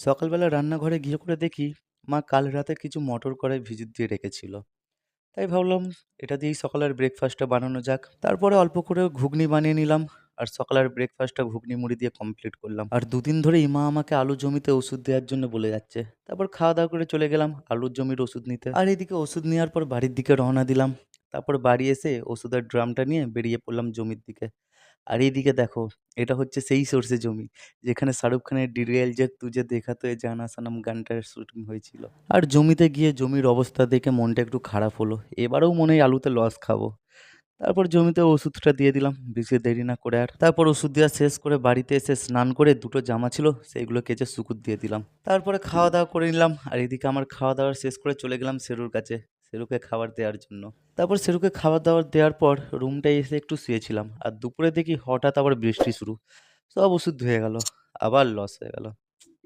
সকালবেলা রান্নাঘরে গিয়ে করে দেখি মা কাল রাতে কিছু মটর কড়াই ভিজিয়ে দিয়ে রেখেছিল। তাই ভাবলাম এটা দিয়েই সকালের ব্রেকফাস্টটা বানানো যাক। তারপরে অল্প করে ঘুগনি বানিয়ে নিলাম। আর সকালের ব্রেকফাস্টটা ঘুগনি মুড়ি দিয়ে কমপ্লিট করলাম। আর দুদিন ধরেই মা আমাকে আলু জমিতে ওষুধ দেওয়ার জন্য বলে যাচ্ছে। তারপর খাওয়া দাওয়া করে চলে গেলাম আলুর জমির ওষুধ নিতে। আর এদিকে ওষুধ নেওয়ার পর বাড়ির দিকে রওনা দিলাম। তারপর বাড়ি এসে ওষুধের ড্রামটা নিয়ে বেরিয়ে পড়লাম জমির দিকে। আর এইদিকে দেখো, এটা হচ্ছে সেই সর্ষে জমি যেখানে শাহরুখ খানের ডিরিয়াল যে তুজে দেখা তো এ জানা সনম গানটার শুটিং হয়েছিল। আর জমিতে গিয়ে জমির অবস্থা দেখে মনটা একটু খারাপ হলো। এবারেও মনে হয় আলুতে লস খাবো। তারপর জমিতে ওষুধটা দিয়ে দিলাম বেশি দেরি না করে। আর তারপর ওষুধ দেওয়া শেষ করে বাড়িতে এসে স্নান করে দুটো জামা ছিল সেইগুলো কেচে শুকুর দিয়ে দিলাম। তারপরে খাওয়া দাওয়া করে নিলাম। আর এদিকে আমার খাওয়া দাওয়া শেষ করে চলে গেলাম শেরুর কাছে, শেরুকে খাবার দেওয়ার জন্য। তারপর শেরুকে খাবার দাবার দেওয়ার পর রুমটায় এসে একটু শুয়েছিলাম। আর দুপুরে দেখি হঠাৎ আবার বৃষ্টি শুরু। সব ওষুধ ধুয়ে গেল, আবার লস হয়ে গেল।